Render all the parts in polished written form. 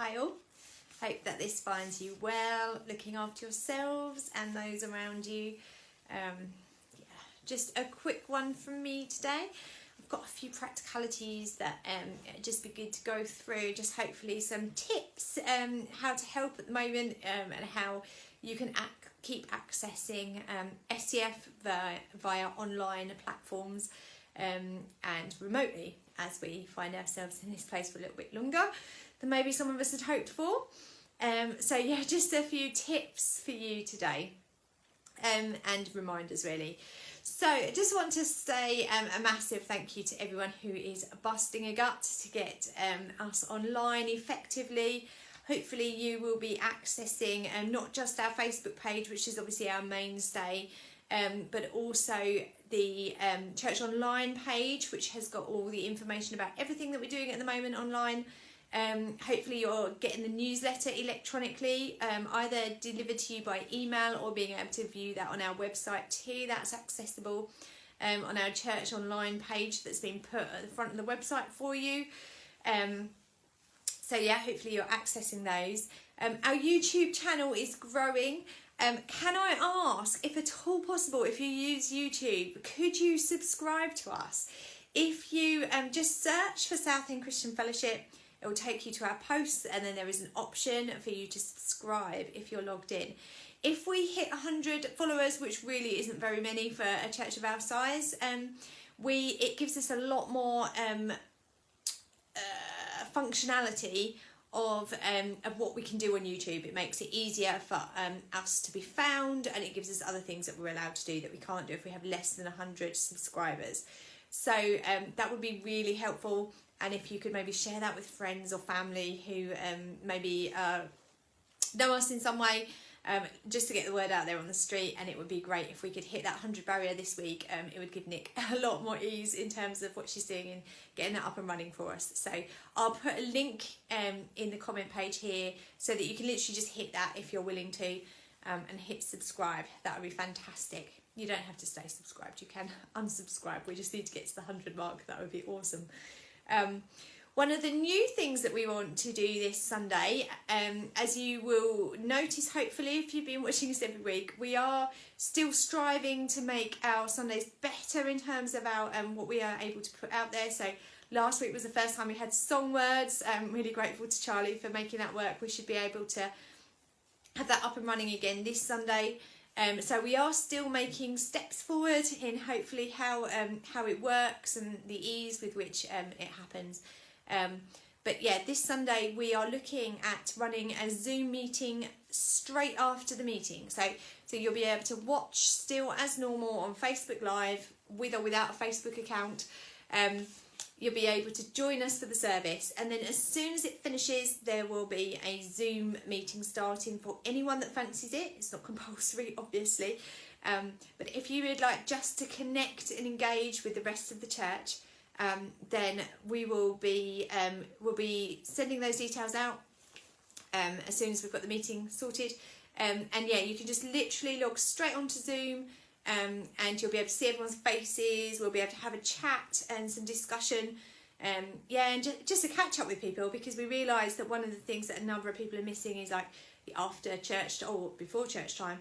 Hi all. Hope that this finds you well, looking after yourselves and those around you. Just a quick one from me today. I've got a few practicalities that it'd just be good to go through, just hopefully some tips how to help at the moment and how you can keep accessing SCF via online platforms and remotely, as we find ourselves in this place for a little bit longer than maybe some of us had hoped for. So yeah, just a few tips for you today and reminders really. So I just want to say a massive thank you to everyone who is busting a gut to get us online effectively. Hopefully you will be accessing not just our Facebook page, which is obviously our mainstay, but also the Church Online page, which has got all the information about everything that we're doing at the moment online. Hopefully you're getting the newsletter electronically, either delivered to you by email or being able to view that on our website too. That's accessible on our Church Online page that's been put at the front of the website for you. So yeah, hopefully you're accessing those. Our YouTube channel is growing. Can I ask, if at all possible, if you use YouTube, could you subscribe to us? If you just search for Southend Christian Fellowship, it will take you to our posts, and then there is an option for you to subscribe if you're logged in. If we hit 100 followers, which really isn't very many for a church of our size, it gives us a lot more functionality of what we can do on YouTube. It makes it easier for us to be found, and it gives us other things that we're allowed to do that we can't do if we have less than 100 subscribers. So that would be really helpful. And if you could maybe share that with friends or family who maybe know us in some way, just to get the word out there on the street. And it would be great if we could hit that 100 barrier this week. It would give Nick a lot more ease in terms of what she's doing and getting that up and running for us. So I'll put a link in the comment page here so that you can literally just hit that if you're willing to, and hit subscribe. That would be fantastic. You don't have to stay subscribed. You can unsubscribe. We just need to get to the 100 mark. That would be awesome. One of the new things that we want to do this Sunday, as you will notice hopefully if you've been watching us every week, we are still striving to make our Sundays better in terms of our what we are able to put out there. So last week was the first time we had song words. I'm really grateful to Charlie for making that work. We should be able to have that up and running again this Sunday. So we are still making steps forward in hopefully how it works and the ease with which it happens. But yeah, this Sunday we are looking at running a Zoom meeting straight after the meeting. So you'll be able to watch still as normal on Facebook Live with or without a Facebook account. You'll be able to join us for the service, and then as soon as it finishes there will be a Zoom meeting starting for anyone that fancies it. It's not compulsory obviously, but if you would like just to connect and engage with the rest of the church, then we will be we'll be sending those details out as soon as we've got the meeting sorted, and yeah, you can just literally log straight onto Zoom. And you'll be able to see everyone's faces. We'll be able to have a chat and some discussion, and just to catch up with people, because we realise that one of the things that a number of people are missing is like the after church or before church time,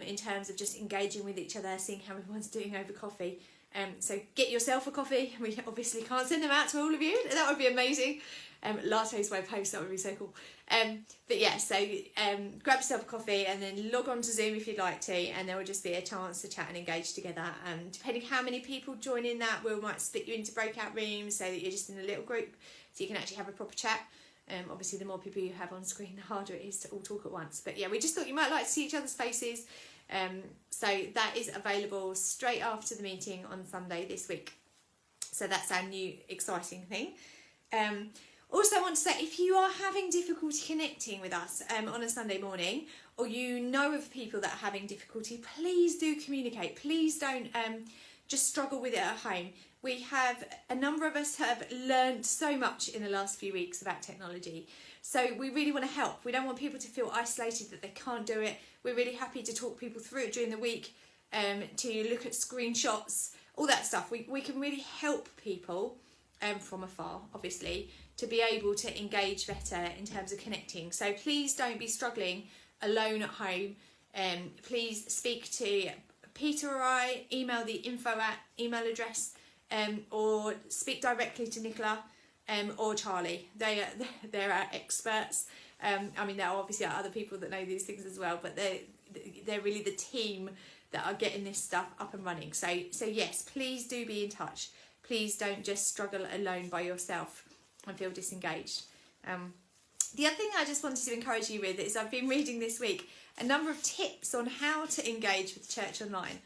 in terms of just engaging with each other, seeing how everyone's doing over coffee. So get yourself a coffee. We obviously can't send them out to all of you. That would be amazing. Lattes by post, that would be so cool. But yeah, so grab yourself a coffee and then log on to Zoom if you'd like to, and there will just be a chance to chat and engage together. Depending how many people join in that, we might split you into breakout rooms so that you're just in a little group, so you can actually have a proper chat. Obviously the more people you have on screen, the harder it is to all talk at once. But yeah, we just thought you might like to see each other's faces. So that is available straight after the meeting on Sunday this week. So that's our new exciting thing. Also, I want to say, if you are having difficulty connecting with us on a Sunday morning, or you know of people that are having difficulty, please do communicate. Please don't just struggle with it at home. A number of us have learned so much in the last few weeks about technology. So we really want to help. We don't want people to feel isolated that they can't do it. We're really happy to talk people through it during the week, to look at screenshots, all that stuff. We can really help people from afar, obviously, to be able to engage better in terms of connecting. So please don't be struggling alone at home. Please speak to Peter or I, email the email address, or speak directly to Nicola or Charlie. They're our experts. I mean, there are obviously other people that know these things as well, but they're really the team that are getting this stuff up and running. So yes, please do be in touch. Please don't just struggle alone by yourself and feel disengaged. The other thing I just wanted to encourage you with is I've been reading this week a number of tips on how to engage with church online.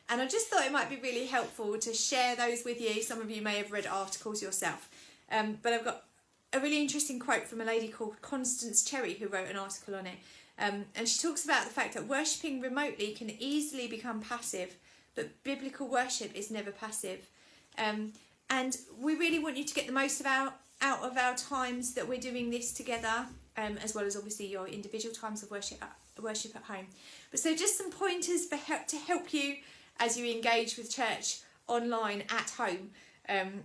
And I just thought it might be really helpful to share those with you. Some of you may have read articles yourself. But I've got a really interesting quote from a lady called Constance Cherry who wrote an article on it. And she talks about the fact that worshipping remotely can easily become passive, but biblical worship is never passive. And we really want you to get the most out of our times that we're doing this together, as well as obviously your individual times of worship at home. But so just some pointers to help you as you engage with church online at home,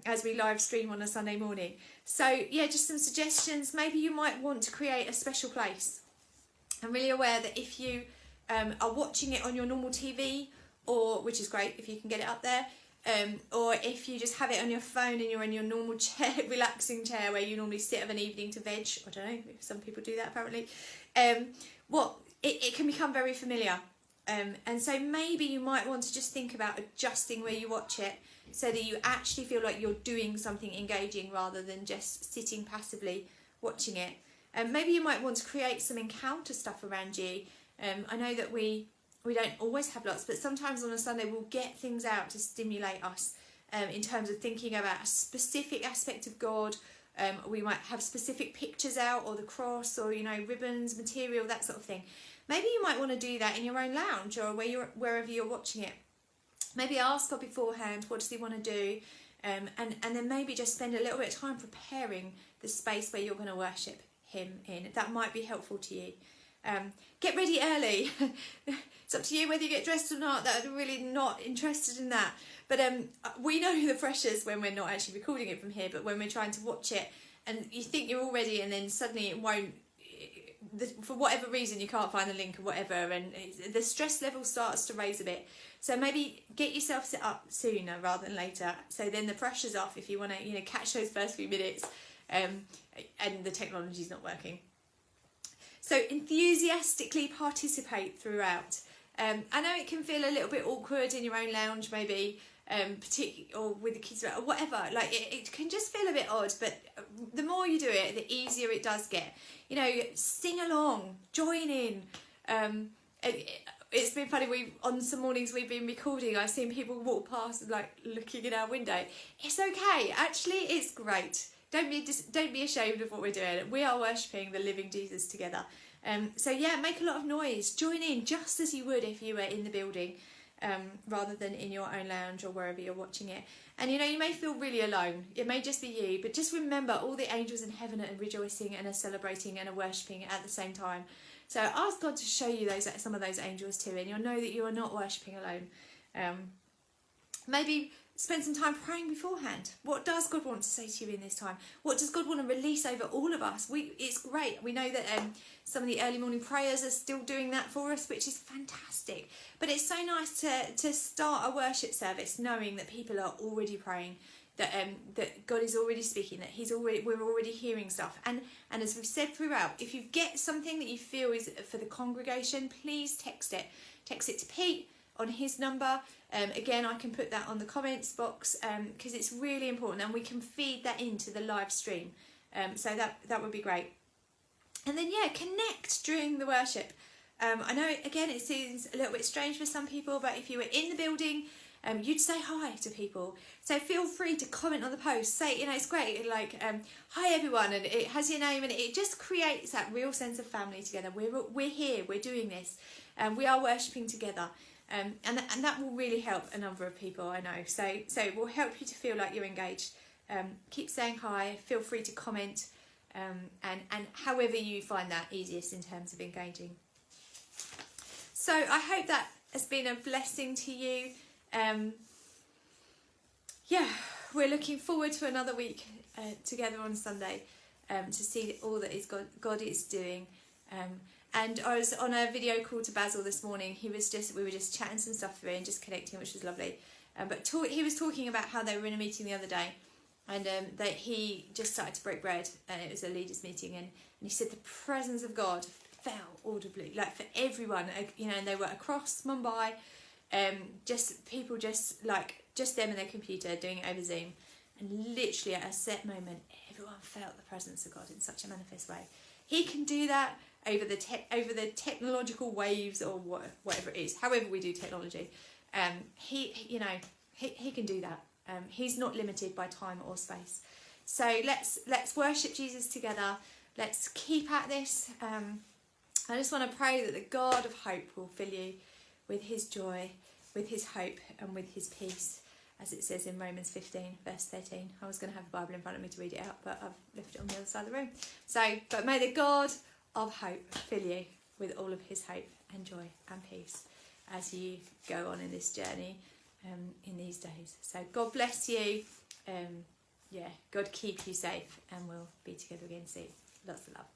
as we live stream on a Sunday morning. So yeah, just some suggestions. Maybe you might want to create a special place. I'm really aware that if you are watching it on your normal TV, or which is great if you can get it up there, or if you just have it on your phone and you're in your normal chair, relaxing chair where you normally sit of an evening to veg. I don't know, some people do that apparently. It can become very familiar. And so maybe you might want to just think about adjusting where you watch it so that you actually feel like you're doing something engaging rather than just sitting passively watching it. Maybe you might want to create some encounter stuff around you. I know that we don't always have lots, but sometimes on a Sunday we'll get things out to stimulate us in terms of thinking about a specific aspect of God. We might have specific pictures out, or the cross, or ribbons, material, that sort of thing. Maybe you might want to do that in your own lounge or wherever you're watching it. Maybe ask God beforehand, what does he want to do? And then maybe just spend a little bit of time preparing the space where you're going to worship him in. That might be helpful to you. Get ready early. It's up to you whether you get dressed or not. I'm really not interested in that. But we know the pressures when we're not actually recording it from here, but when we're trying to watch it and you think you're all ready and then suddenly it won't, for whatever reason you can't find the link or whatever, and the stress level starts to raise a bit. So maybe get yourself set up sooner rather than later, so then the pressure's off if you want to catch those first few minutes and the technology's not working. So enthusiastically participate throughout. I know it can feel a little bit awkward in your own lounge maybe, or with the kids or whatever, like it can just feel a bit odd, but the more you do it, the easier it does get. Sing along, join in. It's been funny, on some mornings we've been recording, I've seen people walk past like looking in our window. It's okay, actually it's great. Don't be ashamed of what we're doing. We are worshipping the living Jesus together. So yeah, make a lot of noise, join in just as you would if you were in the building, rather than in your own lounge or wherever you're watching it. And you may feel really alone. It may just be you, but just remember all the angels in heaven are rejoicing and are celebrating and are worshipping at the same time. So ask God to show you some of those angels too, and you'll know that you are not worshipping alone. Maybe spend some time praying beforehand. What does God want to say to you in this time? What does God want to release over all of us? It's great. We know that some of the early morning prayers are still doing that for us, which is fantastic. But it's so nice to start a worship service knowing that people are already praying, that God is already speaking, that we're already hearing stuff. And as we've said throughout, if you get something that you feel is for the congregation, please text it. Text it to Pete on his number. Again, I can put that on the comments box because it's really important, and we can feed that into the live stream. So that would be great. And then connect during the worship. I know again it seems a little bit strange for some people, but if you were in the building, you'd say hi to people. So feel free to comment on the post. Say, it's great, like, hi everyone, and it has your name, and it just creates that real sense of family together. We're here, we're doing this, and we are worshipping together. And that will really help a number of people, I know. So it will help you to feel like you're engaged. Keep saying hi, feel free to comment, and however you find that easiest in terms of engaging. So I hope that has been a blessing to you. we're looking forward to another week together on Sunday to see all that God is doing. And I was on a video call to Basil this morning. We were just chatting some stuff through and just connecting, which was lovely. But he was talking about how they were in a meeting the other day, and that he just started to break bread, and it was a leaders meeting, and he said the presence of God fell audibly, like for everyone, and they were across Mumbai, just people just them and their computer doing it over Zoom, and literally at a set moment, everyone felt the presence of God in such a manifest way. He can do that over the technological waves or whatever it is, however we do technology. He can do that. He's not limited by time or space. So let's worship Jesus together. Let's keep at this. I just want to pray that the God of hope will fill you with his joy, with his hope, and with his peace, as it says in Romans 15 verse 13. I was going to have the Bible in front of me to read it out, but I've left it on the other side of the room. But may the God of hope fill you with all of his hope and joy and peace as you go on in this journey in these days. So God bless you. God keep you safe, and we'll be together again soon. Lots of love.